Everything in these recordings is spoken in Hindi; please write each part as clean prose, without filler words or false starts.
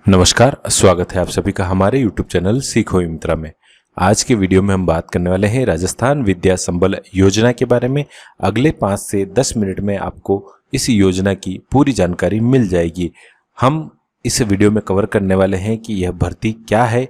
नमस्कार, स्वागत है आप सभी का हमारे YouTube चैनल सीखो मित्रा में। आज के वीडियो में हम बात करने वाले हैं राजस्थान विद्या संबल योजना के बारे में। अगले 5 से 10 मिनट में आपको इस योजना की पूरी जानकारी मिल जाएगी। हम इस वीडियो में कवर करने वाले हैं कि यह भर्ती क्या है,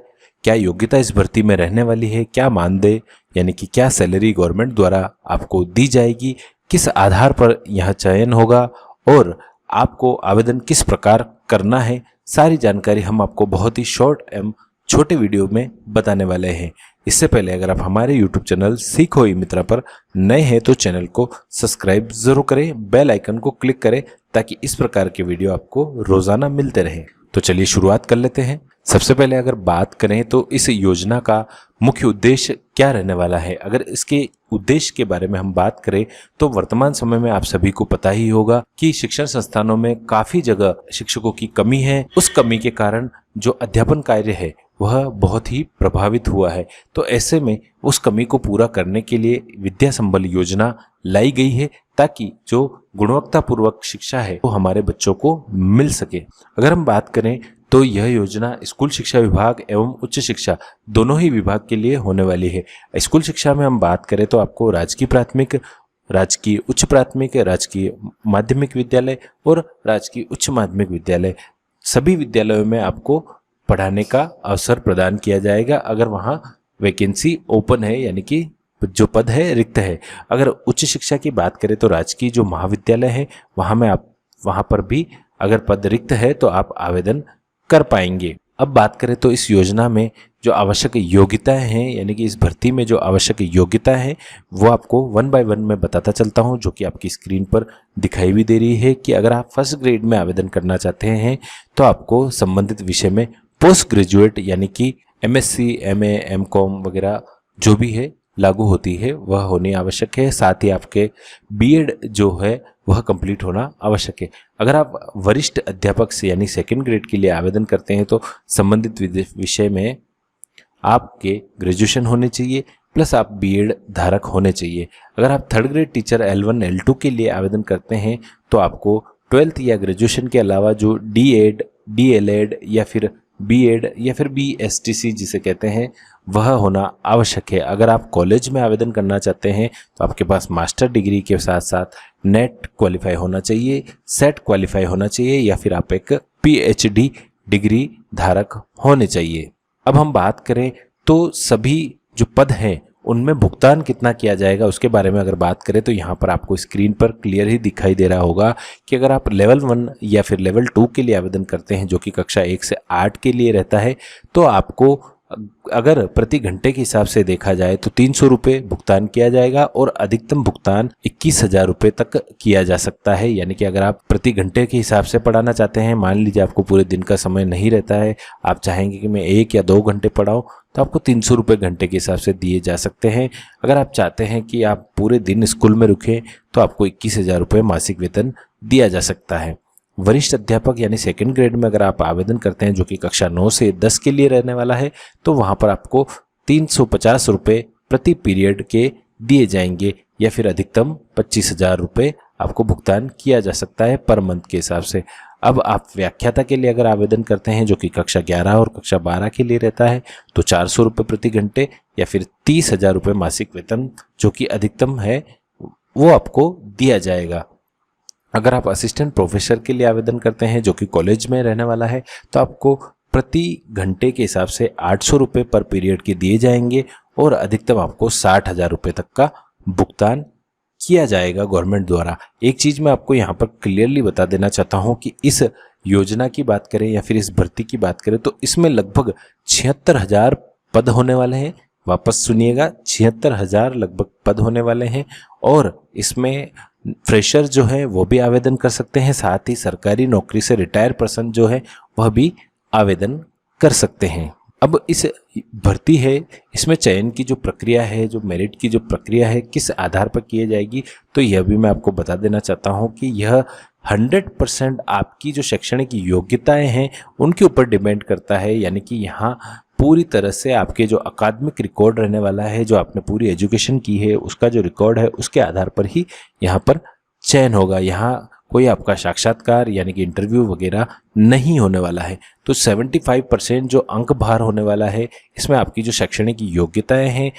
क्या योग्यता इस भर्ती में रहने वाली है, क्या मानदेय यानी कि क्या सैलरी गवर्नमेंट द्वारा आपको दी जाएगी, किस आधार पर यह चयन होगा और आपको आवेदन किस प्रकार करना है। सारी जानकारी हम आपको बहुत ही शॉर्ट एवं छोटे वीडियो में बताने वाले हैं। इससे पहले अगर आप हमारे YouTube चैनल सीखो मित्रा पर नए हैं तो चैनल को सब्सक्राइब जरूर करें, बेल आइकन को क्लिक करें ताकि इस प्रकार के वीडियो आपको रोजाना मिलते रहें। तो चलिए शुरुआत कर लेते हैं। सबसे पहले अगर बात करें तो इस योजना का मुख्य उद्देश्य क्या रहने वाला है। अगर इसके उद्देश्य के बारे में हम बात करें तो वर्तमान समय में आप सभी को पता ही होगा कि शिक्षण संस्थानों में काफी जगह शिक्षकों की कमी है। उस कमी के कारण जो अध्यापन कार्य है वह बहुत ही प्रभावित हुआ है। तो ऐसे में उस कमी को पूरा करने के लिए विद्या संबल योजना लाई गई है ताकि जो गुणवत्तापूर्वक शिक्षा है वो हमारे बच्चों को मिल सके। अगर हम बात करें तो यह योजना स्कूल शिक्षा विभाग एवं उच्च शिक्षा दोनों ही विभाग के लिए होने वाली है। स्कूल शिक्षा में हम बात करें तो आपको राजकीय प्राथमिक, राजकीय उच्च प्राथमिक, राजकीय माध्यमिक विद्यालय और राजकीय उच्च माध्यमिक विद्यालय सभी विद्यालयों में आपको पढ़ाने का अवसर प्रदान किया जाएगा अगर वहाँ वैकेंसी ओपन है यानी कि जो पद है रिक्त है। अगर उच्च शिक्षा की बात करें तो राजकीय जो महाविद्यालय है वहाँ पर भी अगर पद रिक्त है तो आप आवेदन कर पाएंगे। अब बात करें तो इस योजना में जो आवश्यक योग्यताएं हैं यानी कि इस भर्ती में जो आवश्यक योग्यताएं हैं वो आपको 1 बाय 1 में बताता चलता हूं, जो कि आपकी स्क्रीन पर दिखाई भी दे रही है कि अगर आप फर्स्ट ग्रेड में आवेदन करना चाहते हैं तो आपको संबंधित विषय में पोस्ट ग्रेजुएट यानी कि MSc, MA, MCom वगैरह जो भी है लागू होती है वह होनी आवश्यक है। साथ ही आपके B.Ed जो है वह कंप्लीट होना आवश्यक है। अगर आप वरिष्ठ अध्यापक से यानी सेकंड ग्रेड के लिए आवेदन करते हैं तो संबंधित विषय में आपके ग्रेजुएशन होने चाहिए प्लस आप B.Ed धारक होने चाहिए। अगर आप third grade teacher L1, L2 के लिए आवेदन करते हैं तो आपको 12th या ग्रेजुएशन के अलावा जो D.Ed, DLEd या फिर B.Ed या फिर BSTC जिसे कहते हैं वह होना आवश्यक है। अगर आप कॉलेज में आवेदन करना चाहते हैं तो आपके पास मास्टर डिग्री के साथ साथ नेट क्वालिफाई होना चाहिए, सेट क्वालिफाई होना चाहिए या फिर आप एक PhD डिग्री धारक होने चाहिए। अब हम बात करें तो सभी जो पद हैं उनमें भुगतान कितना किया जाएगा उसके बारे में अगर बात करें तो यहाँ पर आपको स्क्रीन पर क्लियर ही दिखाई दे रहा होगा कि अगर आप लेवल 1 या फिर लेवल 2 के लिए आवेदन करते हैं जो कि कक्षा 1 से 8 के लिए रहता है तो आपको अगर प्रति घंटे के हिसाब से देखा जाए तो 300 रुपये भुगतान किया जाएगा और अधिकतम भुगतान 21,000 रुपये तक किया जा सकता है। यानी कि अगर आप प्रति घंटे के हिसाब से पढ़ाना चाहते हैं, मान लीजिए आपको पूरे दिन का समय नहीं रहता है, आप चाहेंगे कि मैं 1 या 2 घंटे पढ़ाऊँ तो आपको 300 रुपये घंटे के हिसाब से दिए जा सकते हैं। अगर आप चाहते हैं कि आप पूरे दिन स्कूल में रुकें तो आपको 21,000 रुपये मासिक वेतन दिया जा सकता है। वरिष्ठ अध्यापक यानी सेकंड ग्रेड में अगर आप आवेदन करते हैं जो कि कक्षा 9 से 10 के लिए रहने वाला है तो वहां पर आपको 350 रुपये प्रति पीरियड के दिए जाएंगे या फिर अधिकतम 25,000 रुपये आपको भुगतान किया जा सकता है पर मंथ के हिसाब से। अब आप व्याख्याता के लिए अगर आवेदन करते हैं जो कि कक्षा 11 और कक्षा 12 के लिए रहता है तो 400 रुपये प्रति घंटे या फिर 30,000 रुपये मासिक वेतन जो कि अधिकतम है वो आपको दिया जाएगा। अगर आप असिस्टेंट प्रोफेसर के लिए आवेदन करते हैं जो कि कॉलेज में रहने वाला है तो आपको प्रति घंटे के हिसाब से 800 रुपये पर पीरियड के दिए जाएंगे और अधिकतम आपको 60,000 रुपये तक का भुगतान किया जाएगा गवर्नमेंट द्वारा। एक चीज़ मैं आपको यहाँ पर क्लियरली बता देना चाहता हूँ कि इस योजना की बात करें या फिर इस भर्ती की बात करें तो इसमें लगभग 76,000 पद होने वाले हैं। वापस सुनिएगा, 76,000 लगभग पद होने वाले हैं और इसमें फ्रेशर जो है वो भी आवेदन कर सकते हैं। साथ ही सरकारी नौकरी से रिटायर पर्सन जो है वह भी आवेदन कर सकते हैं। अब इस भर्ती है इसमें चयन की जो प्रक्रिया है, जो मेरिट की जो प्रक्रिया है किस आधार पर की जाएगी तो यह भी मैं आपको बता देना चाहता हूं कि यह 100% आपकी जो शैक्षणिक योग्यताएं हैं उनके ऊपर डिपेंड करता है। यानी कि यहाँ पूरी तरह से आपके जो अकादमिक रिकॉर्ड रहने वाला है, जो आपने पूरी एजुकेशन की है उसका जो रिकॉर्ड है उसके आधार पर ही यहाँ पर चयन होगा। यहाँ कोई आपका साक्षात्कार यानी कि इंटरव्यू वगैरह नहीं होने वाला है। तो 75% जो अंक भार होने वाला है इसमें आपकी जो शैक्षणिक योग्यताएं हैं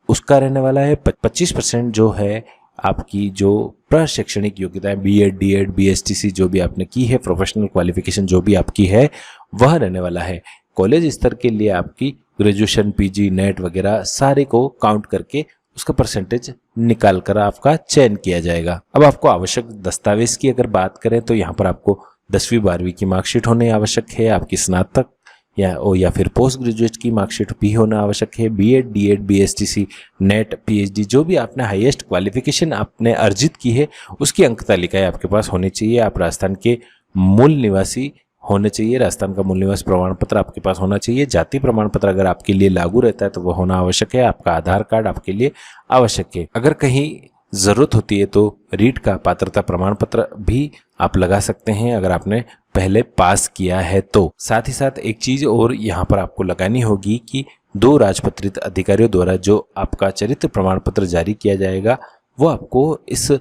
उसका रहने वाला है। 25% जो है आपकी जो प्रशैक्षणिक योग्यताएं बीएड, डीएड, बीएसटीसी जो भी आपने की है, प्रोफेशनल क्वालिफिकेशन जो भी आपकी है वह रहने वाला है। कॉलेज स्तर के लिए आपकी ग्रेजुएशन, पीजी, नेट वगैरह सारे को काउंट करके उसका परसेंटेज निकाल कर आपका चयन किया जाएगा। अब आपको आवश्यक दस्तावेज की अगर बात करें तो यहाँ पर आपको 10वीं 12वीं की मार्कशीट होनी आवश्यक है, आपकी स्नातक या फिर पोस्ट ग्रेजुएट की मार्कशीट भी होना आवश्यक है। BEd, DEd, BSTC, NET, PhD जो भी आपने हाईएस्ट क्वालिफिकेशन आपने अर्जित की है उसकी अंक तालिकाएं आपके पास होनी चाहिए। आप राजस्थान के मूल निवासी होने चाहिए, राजस्थान का मूल निवास प्रमाण पत्र आपके पास होना चाहिए। जाति प्रमाण पत्र अगर आपके लिए लागू रहता है तो वह होना आवश्यक है। आपका आधार कार्ड आपके लिए आवश्यक है। अगर कहीं जरूरत होती है तो रीट का पात्रता प्रमाण पत्र भी आप लगा सकते हैं अगर आपने पहले पास किया है तो। साथ ही साथ एक चीज और यहाँ पर आपको लगानी होगी कि 2 राजपत्रित अधिकारियों द्वारा जो आपका चरित्र प्रमाण पत्र जारी किया जाएगा वो आपको इस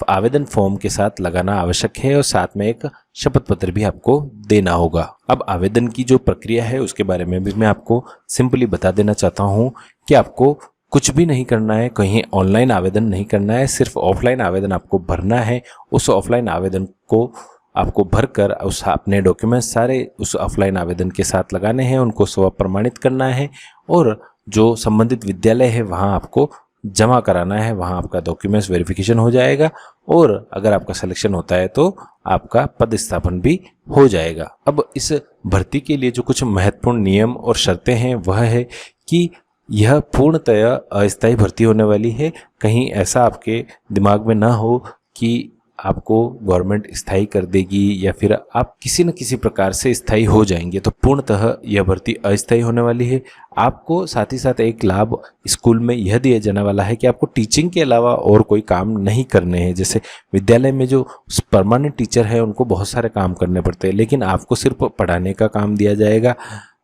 आवेदन फॉर्म के साथ लगाना आवश्यक है और साथ में एक शपथ पत्र भी आपको देना होगा। अब आवेदन की जो प्रक्रिया है उसके बारे में भी मैं आपको सिंपली बता देना चाहता हूँ कि आपको कुछ भी नहीं करना है, कहीं ऑनलाइन आवेदन नहीं करना है, सिर्फ ऑफलाइन आवेदन आपको भरना है। उस ऑफलाइन आवेदन को आपको भरकर उस अपने डॉक्यूमेंट्स सारे उस ऑफलाइन आवेदन के साथ लगाने हैं, उनको स्व प्रमाणित करना है और जो संबंधित विद्यालय है वहाँ आपको जमा कराना है। वहाँ आपका डॉक्यूमेंट्स वेरिफिकेशन हो जाएगा और अगर आपका सिलेक्शन होता है तो आपका पदस्थापन भी हो जाएगा। अब इस भर्ती के लिए जो कुछ महत्वपूर्ण नियम और शर्तें हैं वह है कि यह पूर्णतया अस्थायी भर्ती होने वाली है। कहीं ऐसा आपके दिमाग में ना हो कि आपको गवर्नमेंट स्थायी कर देगी या फिर आप किसी न किसी प्रकार से स्थायी हो जाएंगे, तो पूर्णतः यह भर्ती अस्थायी होने वाली है। आपको साथ ही साथ एक लाभ स्कूल में यह दिया जाने वाला है कि आपको टीचिंग के अलावा और कोई काम नहीं करने हैं। जैसे विद्यालय में जो परमानेंट टीचर है उनको बहुत सारे काम करने पड़ते हैं, लेकिन आपको सिर्फ पढ़ाने का काम दिया जाएगा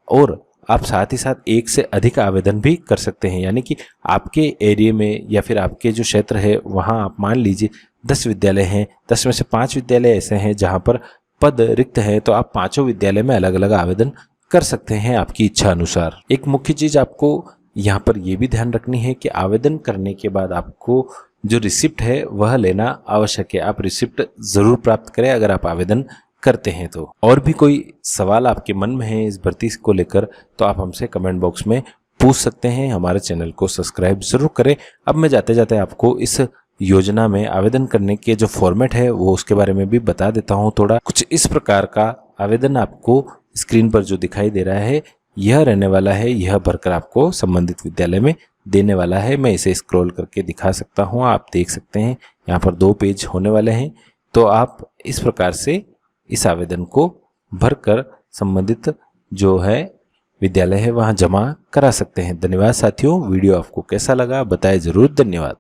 और आप साथ ही साथ एक से अधिक आवेदन भी कर सकते हैं। यानी कि आपके एरिया में या फिर आपके जो क्षेत्र है वहाँ आप मान लीजिए 10 विद्यालय हैं, 10 में से 5 विद्यालय ऐसे हैं जहाँ पर पद रिक्त है, तो आप 5 विद्यालय में अलग अलग आवेदन कर सकते हैं आपकी इच्छा अनुसार। एक मुख्य चीज आपको यहाँ पर यह भी ध्यान रखनी है कि आवेदन करने के बाद आपको जो रिसिप्ट है वह लेना आवश्यक है। आप रिसिप्ट जरूर प्राप्त करें अगर आप आवेदन करते हैं तो। और भी कोई सवाल आपके मन में है इस भर्ती को लेकर तो आप हमसे कमेंट बॉक्स में पूछ सकते हैं। हमारे चैनल को सब्सक्राइब जरूर करें। अब मैं जाते जाते आपको इस योजना में आवेदन करने के जो फॉर्मेट है वो उसके बारे में भी बता देता हूँ। थोड़ा कुछ इस प्रकार का आवेदन आपको स्क्रीन पर जो दिखाई दे रहा है यह रहने वाला है। यह भरकर आपको संबंधित विद्यालय में देने वाला है। मैं इसे स्क्रॉल करके दिखा सकता हूँ, आप देख सकते हैं यहाँ पर 2 पेज होने वाले हैं। तो आप इस प्रकार से इस आवेदन को भरकर संबंधित जो है विद्यालय है वहाँ जमा करा सकते हैं। धन्यवाद साथियों, वीडियो आपको कैसा लगा बताएं जरूर। धन्यवाद।